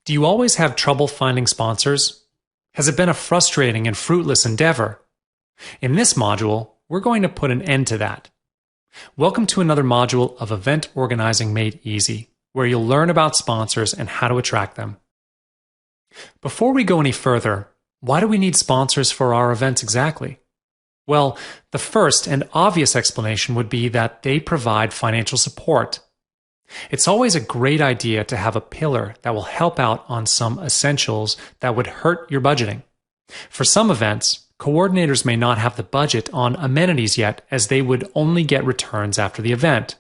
Do you always have trouble finding sponsors? Has it been a frustrating and fruitless endeavor? In this module, we're going to put an end to that. Welcome to another module of Event Organizing Made Easy, where you'll learn about sponsors and how to attract them. Before we go any further, why do we need sponsors for our events exactly? Well, the first and obvious explanation would be that they provide financial support. It's always a great idea to have a pillar that will help out on some essentials that would hurt your budgeting. For some events, coordinators may not have the budget on amenities yet, as they would only get returns after the event.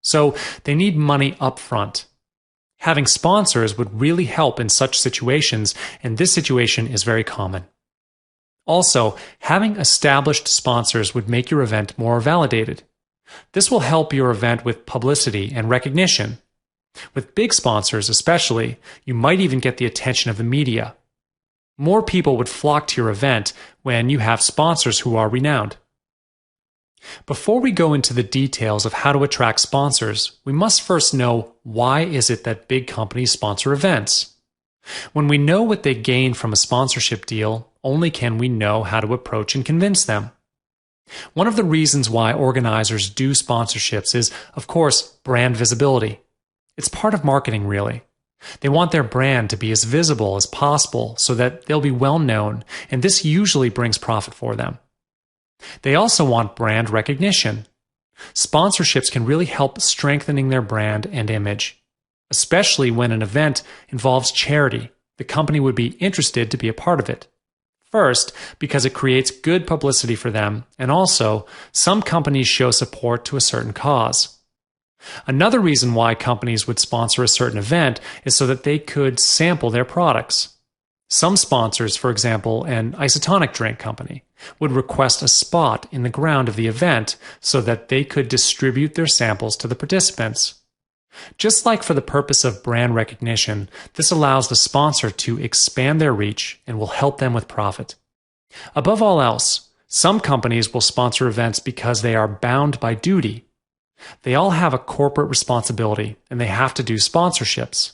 So they need money up front. Having sponsors would really help in such situations, and this situation is very common. Also, having established sponsors would make your event more validated. This will help your event with publicity and recognition. With big sponsors especially, you might even get the attention of the media. More people would flock to your event when you have sponsors who are renowned. Before we go into the details of how to attract sponsors, we must first know why is it that big companies sponsor events. When we know what they gain from a sponsorship deal, only can we know how to approach and convince them. One of the reasons why organizers do sponsorships is, of course, brand visibility. It's part of marketing, really. They want their brand to be as visible as possible so that they'll be well known, and this usually brings profit for them. They also want brand recognition. Sponsorships can really help strengthening their brand and image, especially when an event involves charity. The company would be interested to be a part of it. First, because it creates good publicity for them, and also, some companies show support to a certain cause. Another reason why companies would sponsor a certain event is so that they could sample their products. Some sponsors, for example, an isotonic drink company, would request a spot in the ground of the event so that they could distribute their samples to the participants. Just like for the purpose of brand recognition, this allows the sponsor to expand their reach and will help them with profit. Above all else, some companies will sponsor events because they are bound by duty. They all have a corporate responsibility and they have to do sponsorships.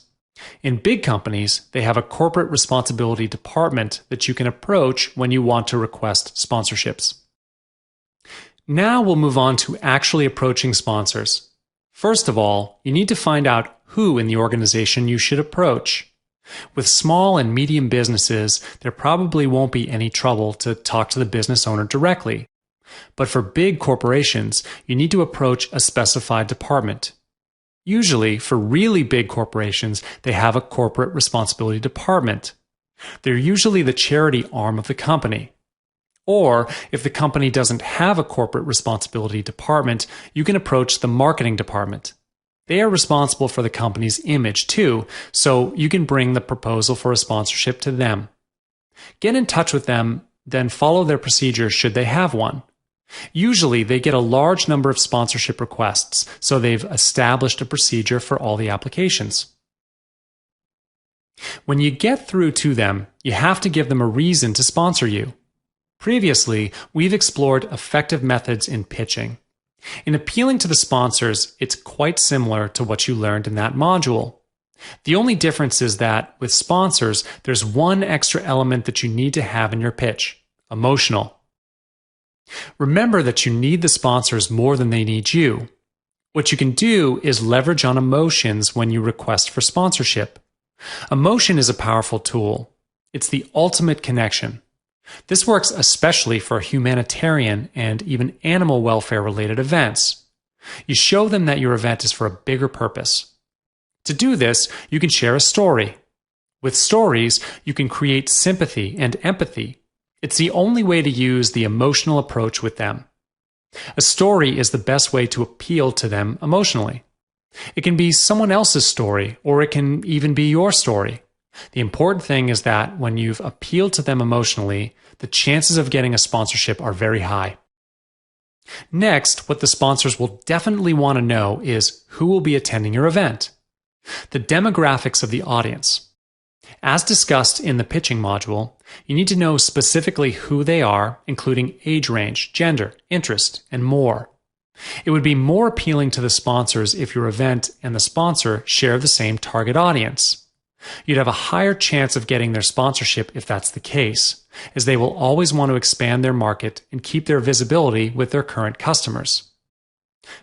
In big companies, they have a corporate responsibility department that you can approach when you want to request sponsorships. Now we'll move on to actually approaching sponsors. First of all, you need to find out who in the organization you should approach. With small and medium businesses, there probably won't be any trouble to talk to the business owner directly. But for big corporations, you need to approach a specified department. Usually, for really big corporations, they have a corporate responsibility department. They're usually the charity arm of the company. Or, if the company doesn't have a corporate responsibility department, you can approach the marketing department. They are responsible for the company's image too, so you can bring the proposal for a sponsorship to them. Get in touch with them, then follow their procedure should they have one. Usually, they get a large number of sponsorship requests, so they've established a procedure for all the applications. When you get through to them, you have to give them a reason to sponsor you. Previously, we've explored effective methods in pitching. In appealing to the sponsors, it's quite similar to what you learned in that module. The only difference is that, with sponsors, there's one extra element that you need to have in your pitch: emotional. Remember that you need the sponsors more than they need you. What you can do is leverage on emotions when you request for sponsorship. Emotion is a powerful tool. It's the ultimate connection. This works especially for humanitarian and even animal welfare-related events. You show them that your event is for a bigger purpose. To do this, you can share a story. With stories, you can create sympathy and empathy. It's the only way to use the emotional approach with them. A story is the best way to appeal to them emotionally. It can be someone else's story, or it can even be your story. The important thing is that when you've appealed to them emotionally, the chances of getting a sponsorship are very high. Next, what the sponsors will definitely want to know is who will be attending your event. The demographics of the audience. As discussed in the pitching module, you need to know specifically who they are, including age range, gender, interest, and more. It would be more appealing to the sponsors if your event and the sponsor share the same target audience. You'd have a higher chance of getting their sponsorship if that's the case, as they will always want to expand their market and keep their visibility with their current customers.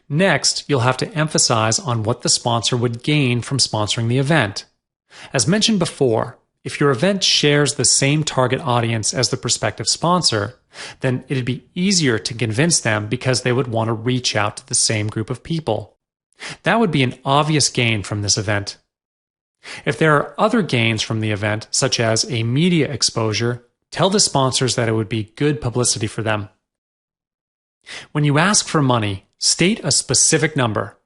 Next, you'll have to emphasize on what the sponsor would gain from sponsoring the event. As mentioned before, if your event shares the same target audience as the prospective sponsor, then it'd be easier to convince them because they would want to reach out to the same group of people. That would be an obvious gain from this event. If there are other gains from the event, such as a media exposure, tell the sponsors that it would be good publicity for them. When you ask for money, state a specific number.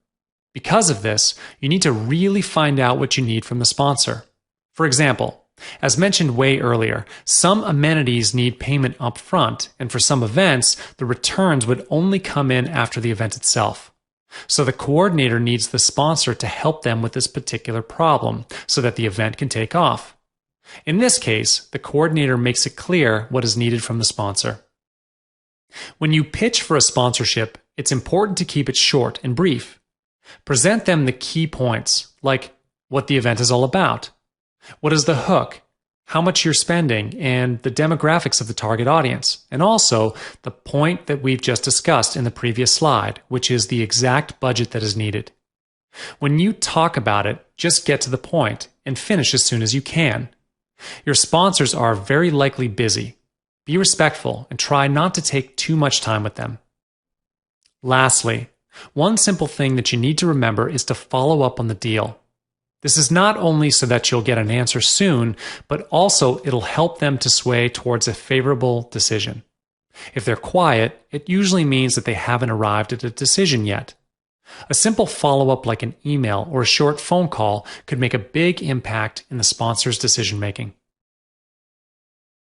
Because of this, you need to really find out what you need from the sponsor. For example, as mentioned way earlier, some amenities need payment up front, and for some events, the returns would only come in after the event itself. So the coordinator needs the sponsor to help them with this particular problem so that the event can take off. In this case, the coordinator makes it clear what is needed from the sponsor. When you pitch for a sponsorship, it's important to keep it short and brief. Present them the key points, like what the event is all about, what is the hook, how much you're spending, and the demographics of the target audience, and also the point that we've just discussed in the previous slide, which is the exact budget that is needed. When you talk about it, just get to the point and finish as soon as you can. Your sponsors are very likely busy. Be respectful and try not to take too much time with them. Lastly, one simple thing that you need to remember is to follow up on the deal. This is not only so that you'll get an answer soon, but also it'll help them to sway towards a favorable decision. If they're quiet, it usually means that they haven't arrived at a decision yet. A simple follow-up like an email or a short phone call could make a big impact in the sponsor's decision-making.